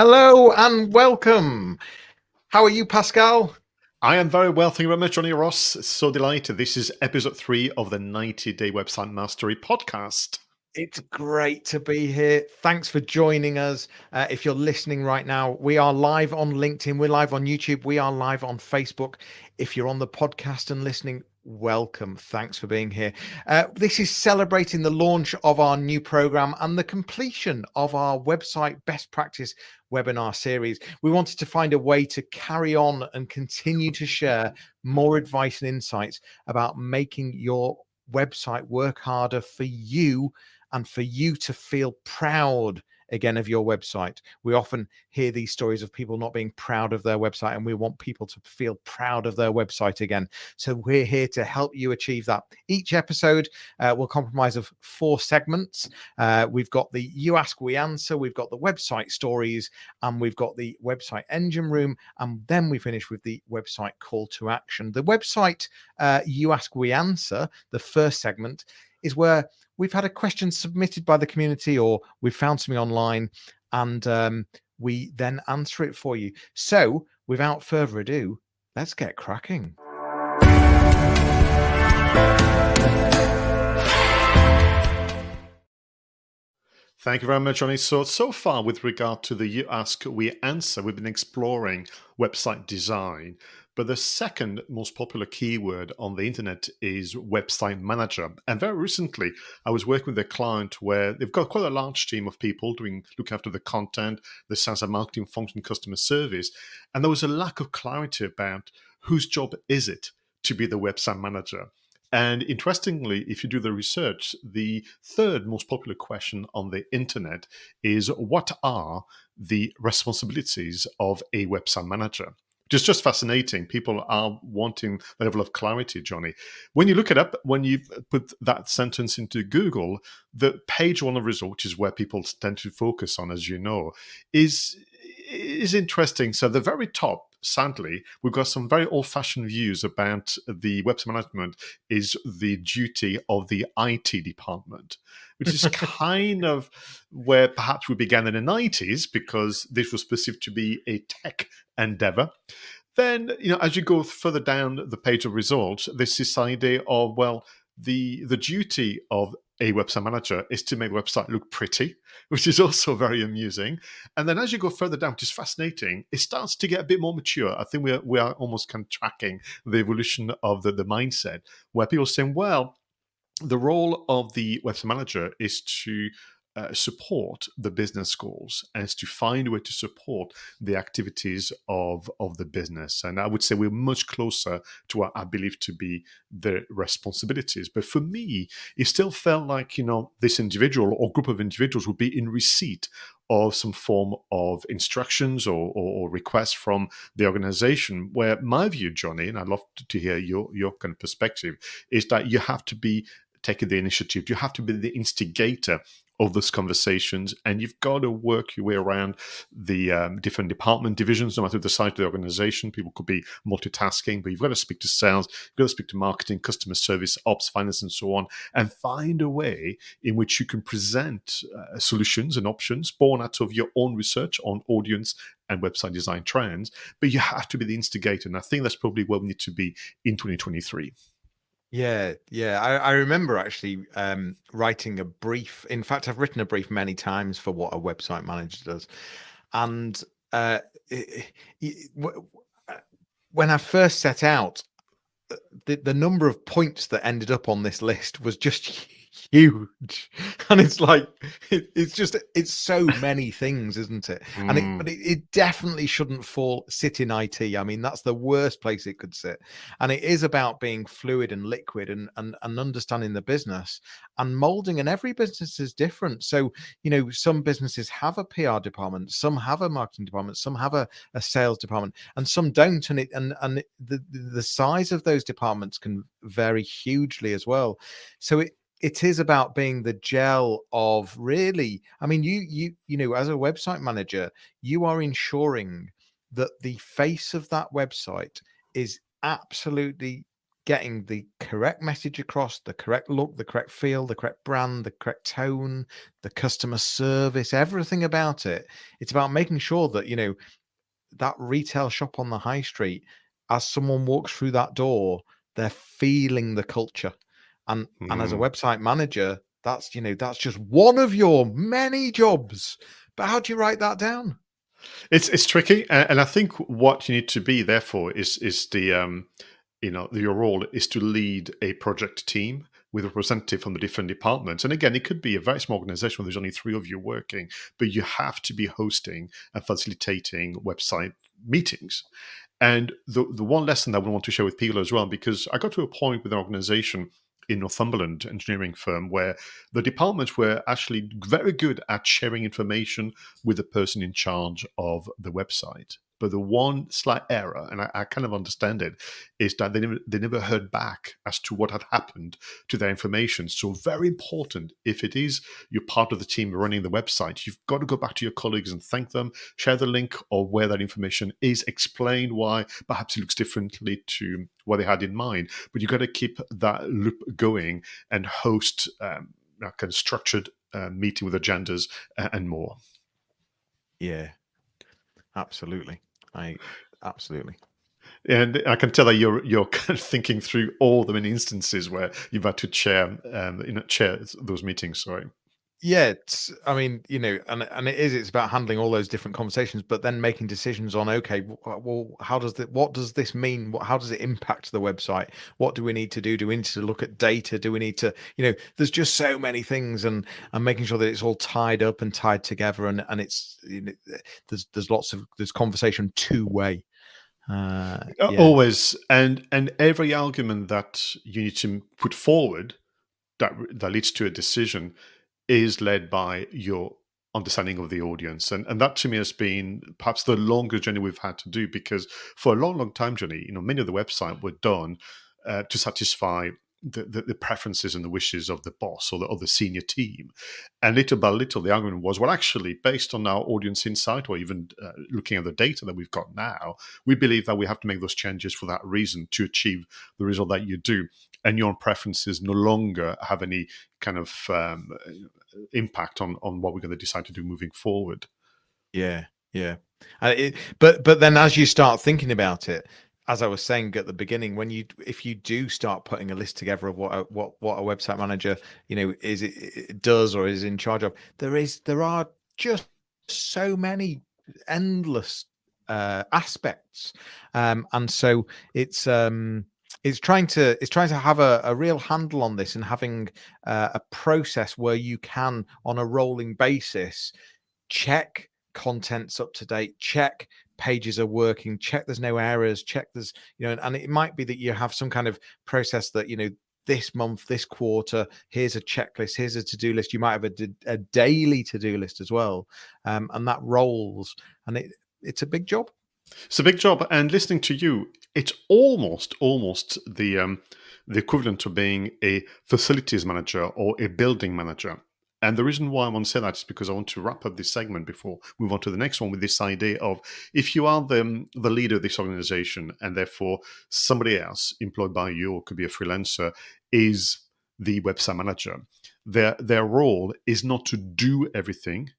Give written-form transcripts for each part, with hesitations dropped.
Hello and welcome. How are you, Pascal? I am very well, thank you very much, Jonny Ross. So delighted. This is episode 3 of the 90-Day Website Mastery podcast. It's great to be here. Thanks for joining us. If you're listening right now, we are live on LinkedIn. We're live on YouTube. We are live on Facebook. If you're on the podcast and listening, welcome. Thanks for being here. This is celebrating the launch of our new program and the completion of our website best practice webinar series. We wanted to find a way to carry on and continue to share more advice and insights about making your website work harder for you and for you to feel proud again of your website. We often hear these stories of people not being proud of their website, and we want people to feel proud of their website again. So we're here to help you achieve that. Each episode will comprise of 4 segments. We've got the You Ask, We Answer, we've got the website stories, and we've got the website engine room, and then we finish with the website call to action. The website You Ask, We Answer, the first segment, is where we've had a question submitted by the community, or we've found something online, and we then answer it for you. So without further ado, let's get cracking. Thank you very much, Jonny. So far, with regard to the You Ask, We Answer, we've been exploring website design. But the second most popular keyword on the internet is website manager. And very recently, I was working with a client where they've got quite a large team of people looking after the content, the sales and marketing function, customer service. And there was a lack of clarity about whose job is it to be the website manager. And interestingly, if you do the research, the third most popular question on the internet is, what are the responsibilities of a website manager? Which is just fascinating. People are wanting a level of clarity, Jonny. When you look it up, when you put that sentence into Google, the page 1 of result, which is where people tend to focus on, as you know, is interesting. So the very top, sadly, we've got some very old-fashioned views about the website management is the duty of the IT department, which is kind of where perhaps we began in the 90s, because this was perceived to be a tech endeavor. Then, as you go further down the page of results, there's this idea of, well, the duty of a website manager is to make the website look pretty, which is also very amusing. And then as you go further down, which is fascinating, it starts to get a bit more mature. I think we are almost kind of tracking the evolution of the mindset, where people are saying, well, the role of the website manager is to support the business goals, and is to find a way to support the activities of the business. And I would say we're much closer to what I believe to be the responsibilities. But for me, it still felt like, this individual or group of individuals would be in receipt of some form of instructions or requests from the organization, where my view, Jonny, and I'd love to hear your kind of perspective, is that you have to be taking the initiative. You have to be the instigator of those conversations, and you've got to work your way around the different department divisions, no matter the size of the organization. People could be multitasking, but you've got to speak to sales, you've got to speak to marketing, customer service, ops, finance, and so on, and find a way in which you can present solutions and options born out of your own research on audience and website design trends. But you have to be the instigator, and I think that's probably where we need to be in 2023. Yeah. I remember actually writing a brief. In fact, I've written a brief many times for what a website manager does. And when I first set out, the number of points that ended up on this list was just huge. And it's like, it's so many things, isn't it? But it definitely shouldn't sit in IT. I mean, that's the worst place it could sit. And it is about being fluid and liquid and understanding the business and molding. And every business is different. So, some businesses have a PR department, some have a marketing department, some have a sales department, and some don't. And the size of those departments can vary hugely as well. So it is about being the gel of, really, I mean, you as a website manager, you are ensuring that the face of that website is absolutely getting the correct message across, the correct look, the correct feel, the correct brand, the correct tone, the customer service, everything about it. It's about making sure that, that retail shop on the high street, as someone walks through that door, they're feeling the culture. And as a Mm. website manager, that's just one of your many jobs. But how do you write that down? It's tricky, and I think what you need to be there for is the your role is to lead a project team with a representative from the different departments. And again, it could be a very small organization where there's only three of you working, but you have to be hosting and facilitating website meetings. And the one lesson that we want to share with people as well, because I got to a point with an organization in Northumberland engineering firm where the departments were actually very good at sharing information with the person in charge of the website. But the one slight error, and I kind of understand it, is that they never heard back as to what had happened to their information. So very important, if it is you're part of the team running the website, you've got to go back to your colleagues and thank them, share the link of where that information is, explain why perhaps it looks differently to what they had in mind. But you've got to keep that loop going and host a kind of structured meeting with agendas and more. Yeah, absolutely. I absolutely. And I can tell that you're kind of thinking through all the many instances where you've had to chair those meetings. Sorry. Yeah, I mean, and it's about handling all those different conversations, but then making decisions on, okay, well, what does this mean? How does it impact the website? What do we need to do? Do we need to look at data? Do we need to, there's just so many things, and making sure that it's all tied up and tied together, and it's, there's conversation two-way. Yeah, Always, and every argument that you need to put forward that leads to a decision is led by your understanding of the audience. And that to me has been perhaps the longest journey we've had to do, because for a long, long time, Johnny, many of the website were done to satisfy the preferences and the wishes of the boss or the senior team. And little by little, the argument was, well, actually, based on our audience insight, or even looking at the data that we've got now, we believe that we have to make those changes for that reason to achieve the result that you do. And your preferences no longer have any kind of impact on what we're going to decide to do moving forward. yeah, yeah. But then as you start thinking about it, as I was saying at the beginning, if you do start putting a list together of what a website manager, it does or is in charge of, there are just so many endless aspects, and so it's trying to have a real handle on this, and having a process where you can, on a rolling basis, check content's up to date, check pages are working, check there's no errors, check there's, and it might be that you have some kind of process that, this month, this quarter, here's a checklist, here's a to-do list. You might have a daily to-do list as well, and that rolls, and it's a big job. It's a big job, and listening to you, it's almost the equivalent of being a facilities manager or a building manager. And the reason why I want to say that is because I want to wrap up this segment before we move on to the next one, with this idea of, if you are the leader of this organization, and therefore somebody else employed by you, or could be a freelancer, is the website manager. Their role is not to do everything.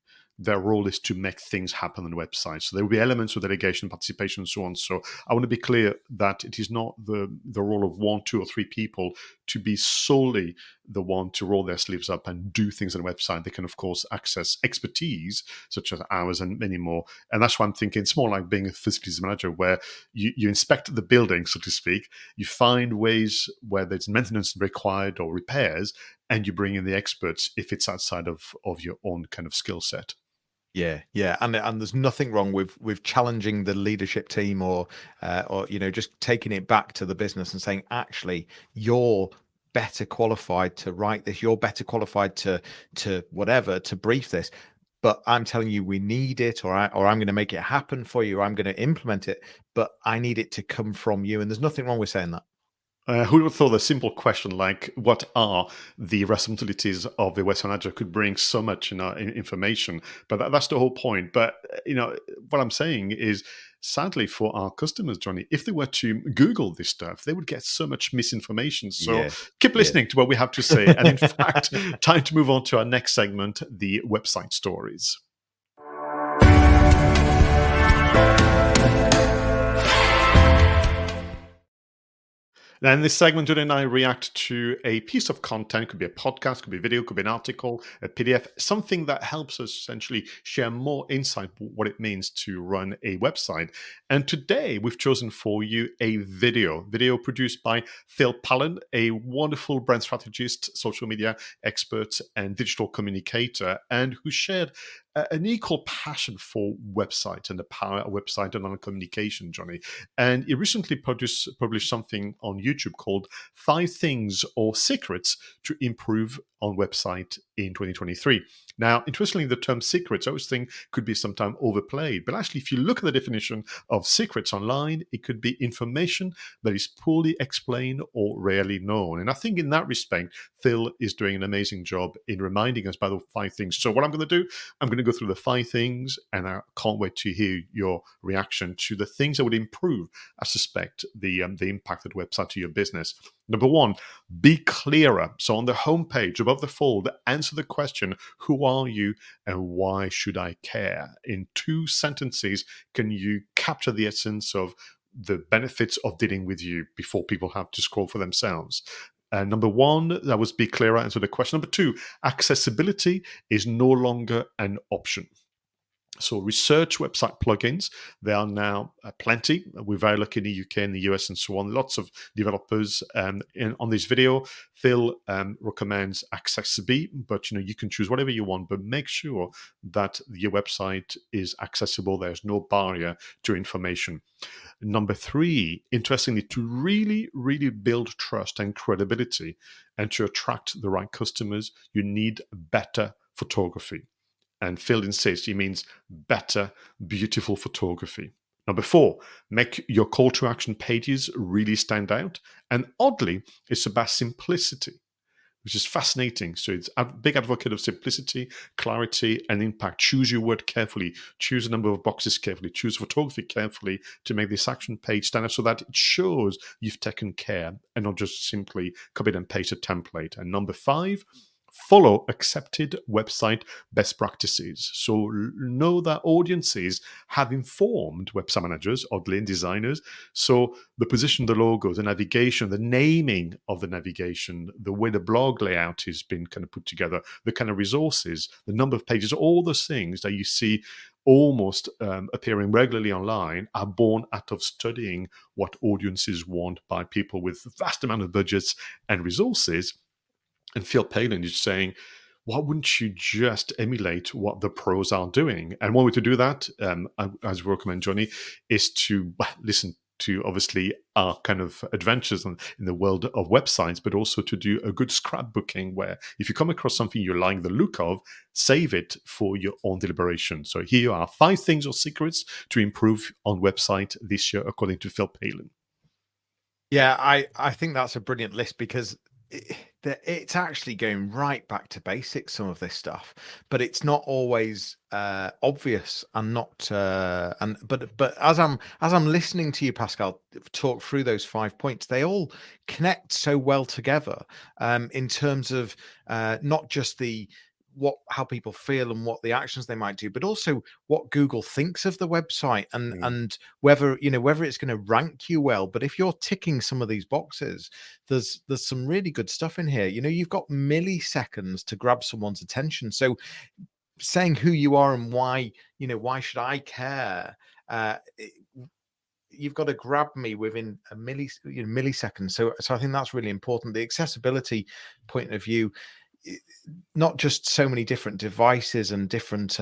Their role is to make things happen on the website. So there will be elements of delegation, participation, and so on. So I want to be clear that it is not the role of one, two, or three people to be solely the one to roll their sleeves up and do things on the website. They can, of course, access expertise such as ours and many more. And that's why I'm thinking it's more like being a facilities manager, where you inspect the building, so to speak. You find ways where there's maintenance required or repairs, and you bring in the experts if it's outside of your own kind of skill set. Yeah, and there's nothing wrong with challenging the leadership team, or just taking it back to the business and saying, actually, you're better qualified to write this, you're better qualified to whatever, to brief this, but I'm telling you we need it, or I'm going to make it happen for you, or I'm going to implement it, but I need it to come from you. And there's nothing wrong with saying that. Who would have thought a simple question like, what are the responsibilities of the West manager, could bring so much information? But that's the whole point. But, what I'm saying is, sadly for our customers, Jonny, if they were to Google this stuff, they would get so much misinformation. So Yeah. keep Yeah. listening to what we have to say. And in fact, time to move on to our next segment, the website stories. Now, in this segment, Jonny and I react to a piece of content. Could be a podcast, could be a video, could be an article, a PDF, something that helps us essentially share more insight what it means to run a website. And today, we've chosen for you a video produced by Phil Pallen, a wonderful brand strategist, social media expert, and digital communicator, and who shared an equal passion for website and the power of website and online communication, Jonny. And he recently published something on YouTube called 5 Things or Secrets to Improve on Website in 2023. Now, interestingly, the term secrets, I always think could be sometimes overplayed. But actually, if you look at the definition of secrets online, it could be information that is poorly explained or rarely known. And I think in that respect, Phil is doing an amazing job in reminding us by the 5 things. So what I'm going to do, I'm going to go through the 5 things, and I can't wait to hear your reaction to the things that would improve, I suspect, the impact of the website to your business. Number 1, be clearer. So on the homepage above the fold, answer the question, who are you and why should I care? In 2 sentences, can you capture the essence of the benefits of dealing with you before people have to scroll for themselves? Number 1, that was be clearer, answer the question. Number 2, accessibility is no longer an option. So research website plugins, there are now plenty. We're very lucky in the UK and the US and so on. Lots of developers. On this video, Phil recommends Accessibility, but you can choose whatever you want, but make sure that your website is accessible. There's no barrier to information. Number 3, interestingly, to really, really build trust and credibility and to attract the right customers, you need better photography. And Phil insists he means better, beautiful photography. Number 4, make your call to action pages really stand out. And oddly, it's about simplicity, which is fascinating. So it's a big advocate of simplicity, clarity, and impact. Choose your word carefully. Choose a number of boxes carefully. Choose photography carefully to make this action page stand out so that it shows you've taken care and not just simply copied and pasted a template. And number 5, follow accepted website best practices. So know that audiences have informed website managers, oddly, and designers. So the position, the logo, the navigation, the naming of the navigation, the way the blog layout has been kind of put together, the kind of resources, the number of pages, all those things that you see almost appearing regularly online are born out of studying what audiences want by people with vast amount of budgets and resources. And Phil Pallen is saying, why wouldn't you just emulate what the pros are doing? And one way to do that, as we recommend, Jonny, is to listen to obviously our kind of adventures in the world of websites, but also to do a good scrapbooking where if you come across something you like the look of, save it for your own deliberation. So here are 5 things or secrets to improve on website this year, according to Phil Pallen. Yeah, I think that's a brilliant list because it's actually going right back to basics, some of this stuff, but it's not always obvious and not but as I'm listening to you, Pascal, talk through those 5 points, they all connect so well together in terms of not just how people feel and what the actions they might do, but also what Google thinks of the website and whether it's going to rank you well. But if you're ticking some of these boxes, there's some really good stuff in here. You've got milliseconds to grab someone's attention. So saying who you are and why should I care? You've got to grab me within a millisecond. So I think that's really important. The accessibility point of view, not just so many different devices and different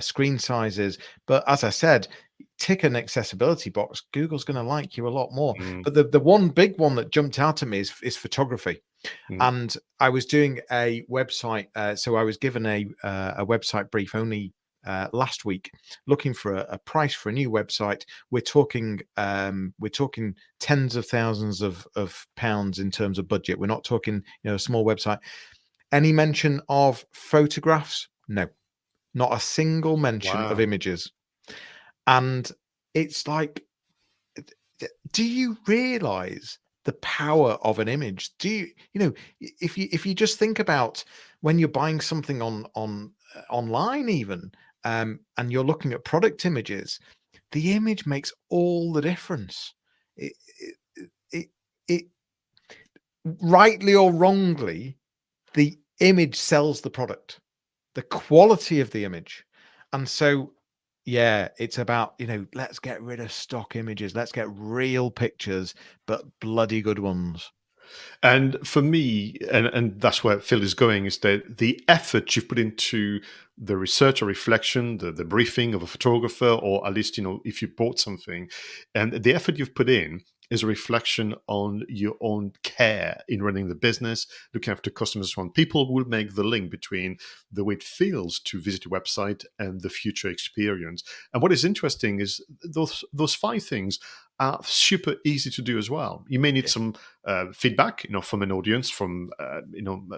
screen sizes, but as I said, tick an accessibility box, Google's going to like you a lot more. But the one big one that jumped out at me is photography. And I was doing a website, so I was given a website brief only last week, looking for a price for a new website. We're talking tens of thousands of pounds in terms of budget. We're not talking a small website. Any mention of photographs? No, not a single mention of images. And it's like, do you realize the power of an image? Do you, if you just think about when you're buying something on online even, and you're looking at product images, the image makes all the difference. It, it, it rightly or wrongly, the image sells the product, the quality of the image. And so, yeah, it's about, let's get rid of stock images. Let's get real pictures, but bloody good ones. And for me, and that's where Phil is going, is that the effort you've put into the research or reflection, the briefing of a photographer, or at least, if you bought something, and the effort you've put in is a reflection on your own care in running the business, looking after customers. One people will make the link between the way it feels to visit your website and the future experience. And what is interesting is those five things are super easy to do as well. You may need Yeah. some feedback, from an audience, from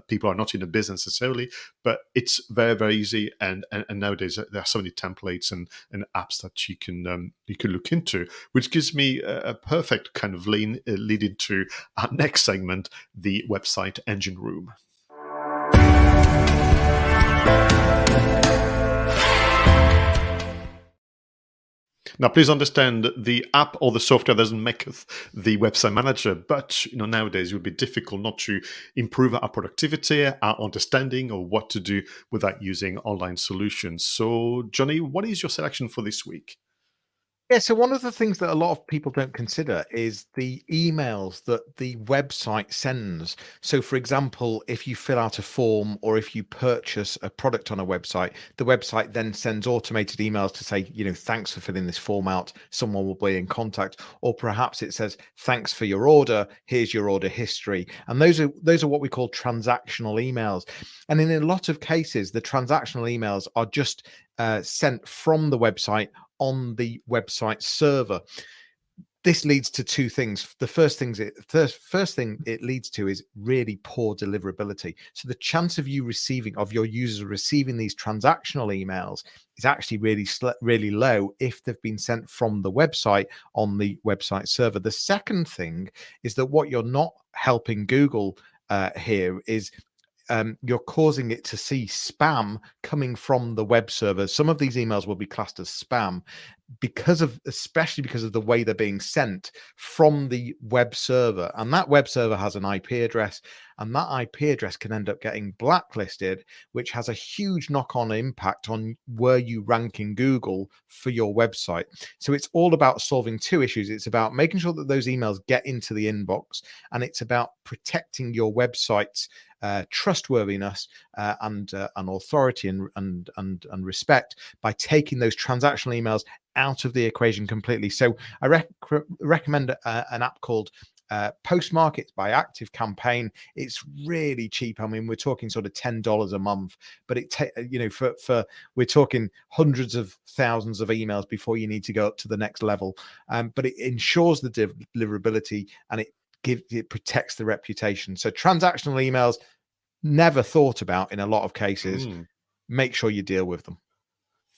people who are not in the business necessarily, but it's very, very easy. And nowadays there are so many templates and apps that you can look into, which gives me a perfect kind of lead into our next segment, the website engine room. Now, please understand, the app or the software doesn't make the website manager, but nowadays it would be difficult not to improve our productivity, our understanding of what to do without using online solutions. So, Jonny, what is your selection for this week? Yeah, so one of the things that a lot of people don't consider is the emails that the website sends. So, for example, if you fill out a form or if you purchase a product on a website, the website then sends automated emails to say, thanks for filling this form out. Someone will be in contact. Or perhaps it says, thanks for your order. Here's your order history. And those are what we call transactional emails. And in a lot of cases, the transactional emails are just sent from the website on the website server. This leads to two things. The first thing it leads to is really poor deliverability. So the chance of your users receiving these transactional emails is actually really low if they've been sent from the website on the website server. The second thing is that what you're not helping Google here is you're causing it to see spam coming from the web server. Some of these emails will be classed as spam especially because of the way they're being sent from the web server. And that web server has an IP address, and that IP address can end up getting blacklisted, which has a huge knock-on impact on where you rank in Google for your website. So it's all about solving two issues. It's about making sure that those emails get into the inbox, and it's about protecting your website's trustworthiness and authority and respect by taking those transactional emails out of the equation completely. So I recommend an app called Postmark. By Active Campaign. It's really cheap. I mean, we're talking sort of $10 a month, but we're talking hundreds of thousands of emails before you need to go up to the next level. But it ensures the deliverability, and it protects the reputation. So transactional emails, never thought about in a lot of cases. Make sure you deal with them.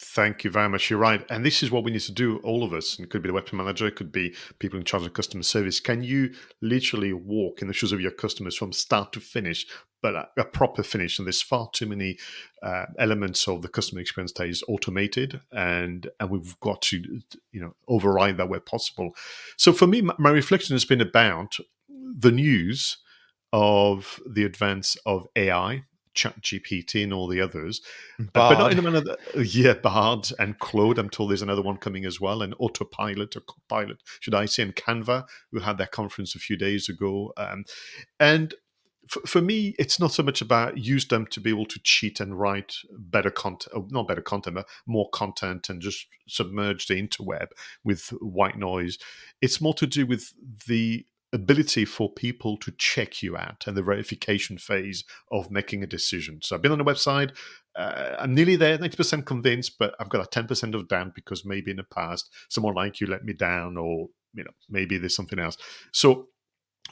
Thank you very much. You're right. And this is what we need to do, all of us. It could be the website manager, it could be people in charge of customer service. Can you literally walk in the shoes of your customers from start to finish, but a proper finish? And there's far too many elements of the customer experience that is automated, and we've got to override that where possible. So for me, my reflection has been about the news of the advance of AI, ChatGPT, and all the others, but not Bard. in a manner that, Bard and Claude. I'm told there's another one coming as well, and Autopilot or Copilot, should I say, and Canva, who had their conference a few days ago. And for me, it's not so much about use them to be able to cheat and write better content, not better content, but more content, and just submerge the interweb with white noise. It's more to do with the ability for people to check you out and the verification phase of making a decision. So I've been on the website. I'm nearly there, 90% convinced, but I've got a 10% of doubt because maybe in the past someone like you let me down, or maybe there's something else. So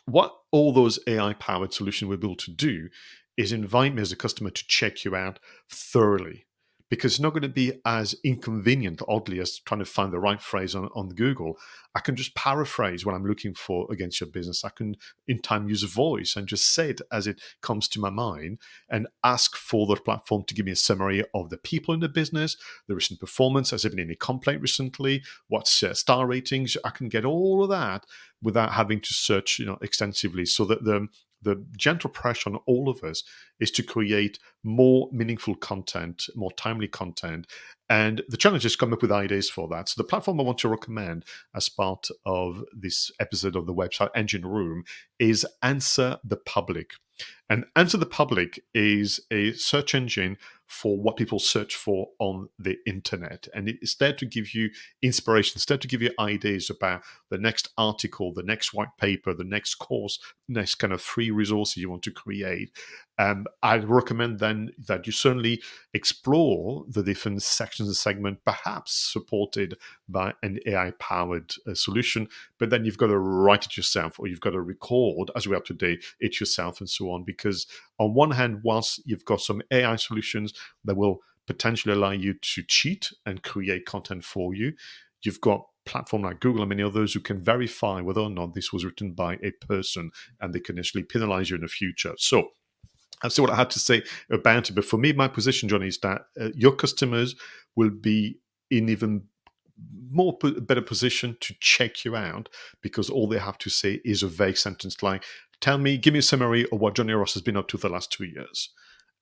what all those AI-powered solutions will be able to do is invite me as a customer to check you out thoroughly, because it's not going to be as inconvenient, oddly, as trying to find the right phrase on Google. I can just paraphrase what I'm looking for against your business. I can, in time, use a voice and just say it as it comes to my mind and ask for the platform to give me a summary of the people in the business, the recent performance, has there been any complaint recently, what's star ratings. I can get all of that without having to search, extensively. So that the gentle pressure on all of us is to create more meaningful content, more timely content. And the challenge is come up with ideas for that. So the platform I want to recommend as part of this episode of the website Engine Room is Answer the Public. And Answer the Public is a search engine for what people search for on the internet. And it's there to give you inspiration, it's there to give you ideas about the next article, the next white paper, the next course, next kind of free resources you want to create. I'd recommend then that you certainly explore the different sections and segment, perhaps supported by an AI-powered solution, but then you've got to write it yourself, or you've got to record, as we are today, it yourself and so on. Because on one hand, whilst you've got some AI solutions that will potentially allow you to cheat and create content for you, you've got platform like Google and many others who can verify whether or not this was written by a person, and they can actually penalize you in the future. So that's what I had to say about it. But for me, my position, Jonny, is that your customers will be in even better position to check you out, because all they have to say is a vague sentence like, give me a summary of what Jonny Ross has been up to for the last 2 years.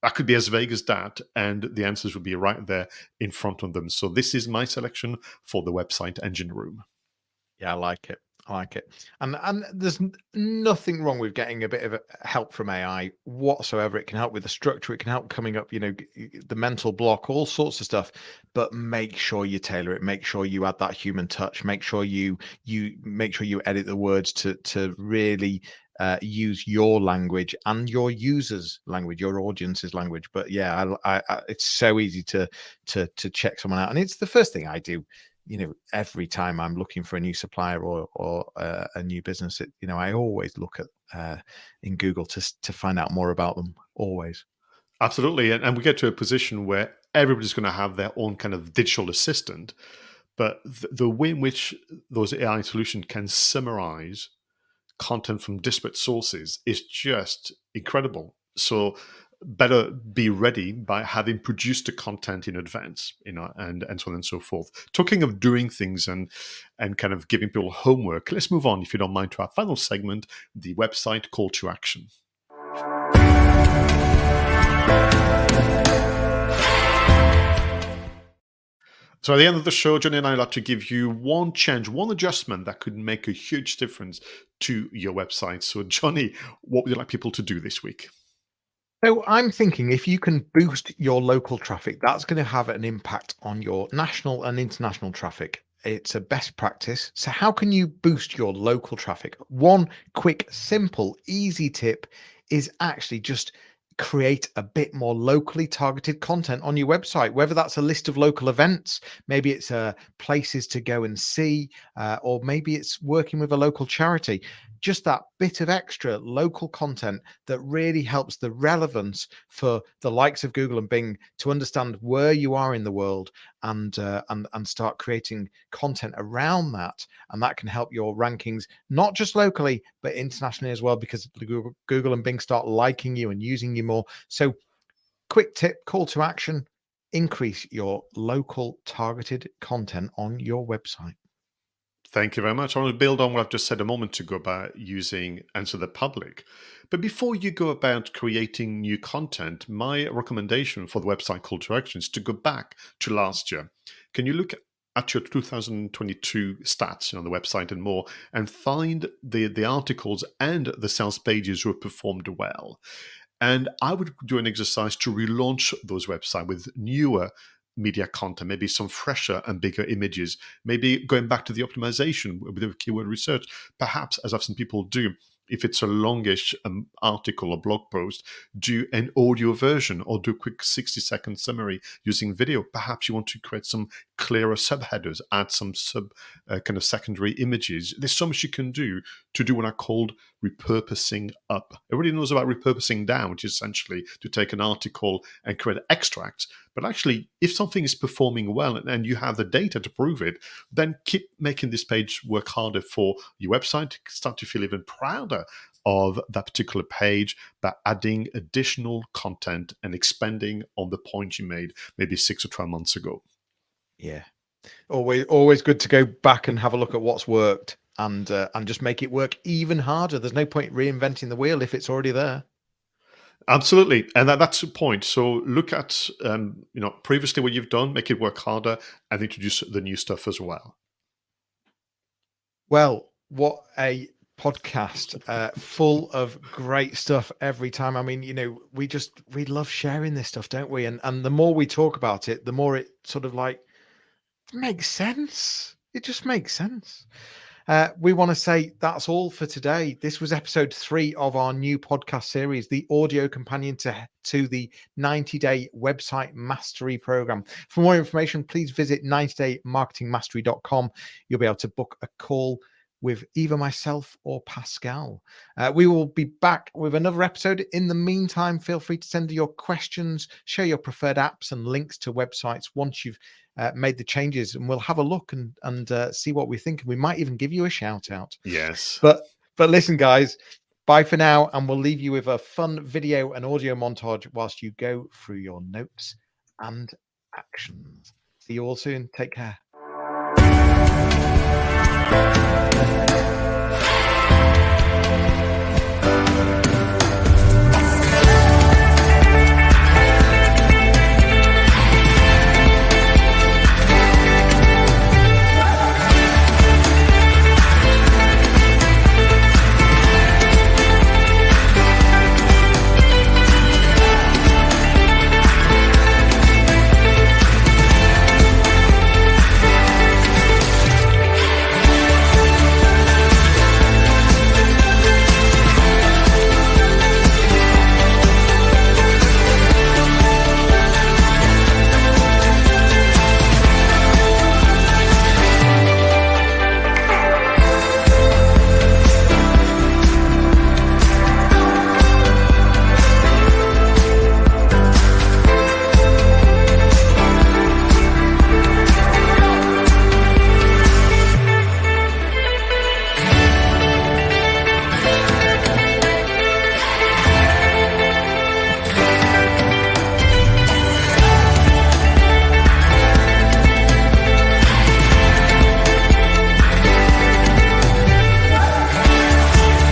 That could be as vague as that, and the answers will be right there in front of them. So this is my selection for the website Engine Room. Yeah, I like it. I like it. And there's nothing wrong with getting a bit of help from AI whatsoever. It can help with the structure. It can help coming up, the mental block, all sorts of stuff. But make sure you tailor it. Make sure you add that human touch. Make sure you edit the words to really use your language and your users' language, your audience's language. But yeah, it's so easy to check someone out, and it's the first thing I do. Every time I'm looking for a new supplier or a new business, I always look at in Google to find out more about them. Always. Absolutely. And we get to a position where everybody's going to have their own kind of digital assistant. But the way in which those AI solutions can summarize content from disparate sources is just incredible. So better be ready by having produced the content in advance, and so on and so forth. Talking of doing things and kind of giving people homework, let's move on, if you don't mind, to our final segment, the website call to action. So at the end of the show, Jonny and I like to give you one change, one adjustment that could make a huge difference to your website. So Jonny, what would you like people to do this week? So I'm thinking if you can boost your local traffic, that's going to have an impact on your national and international traffic. It's a best practice. So how can you boost your local traffic? One quick, simple, easy tip is actually just create a bit more locally targeted content on your website, whether that's a list of local events, maybe it's places to go and see, or maybe it's working with a local charity. Just that bit of extra local content that really helps the relevance for the likes of Google and Bing to understand where you are in the world, and start creating content around that. And that can help your rankings, not just locally, but internationally as well, because Google and Bing start liking you and using you more. So quick tip, call to action, increase your local targeted content on your website. Thank you very much. I want to build on what I've just said a moment ago about using Answer the Public. But before you go about creating new content, my recommendation for the website call to action is to go back to last year. Can you look at your 2022 stats on the website and more, and find the articles and the sales pages who have performed well? And I would do an exercise to relaunch those websites with newer media content, maybe some fresher and bigger images, maybe going back to the optimization with the keyword research, perhaps, as I've seen people do. If it's a longish article or blog post, do an audio version or do a quick 60-second summary using video. Perhaps you want to create some clearer subheaders, add some kind of secondary images. There's so much you can do to do what I called repurposing up. Everybody knows about repurposing down, which is essentially to take an article and create extracts. But actually, if something is performing well and you have the data to prove it, then keep making this page work harder for your website. Start to feel even prouder of that particular page by adding additional content and expanding on the point you made maybe 6 or 12 months ago. Yeah. Always good to go back and have a look at what's worked and just make it work even harder. There's no point reinventing the wheel if it's already there. Absolutely, and that's the point. So look at previously what you've done, make it work harder, and introduce the new stuff as well. Well, what a podcast, full of great stuff every time. I mean, we love sharing this stuff, don't we? And the more we talk about it, the more it sort of like makes sense. It just makes sense. We want to say that's all for today. This was episode 3 of our new podcast series, the audio companion to the 90-day website mastery program. For more information, please visit 90daymarketingmastery.com. You'll be able to book a call with either myself or Pascal. We will be back with another episode. In the meantime, feel free to send your questions, share your preferred apps and links to websites once you've made the changes, and we'll have a look and see what we think. We might even give you a shout out. Yes. But listen, guys, bye for now, and we'll leave you with a fun video and audio montage whilst you go through your notes and actions. See you all soon. Take care.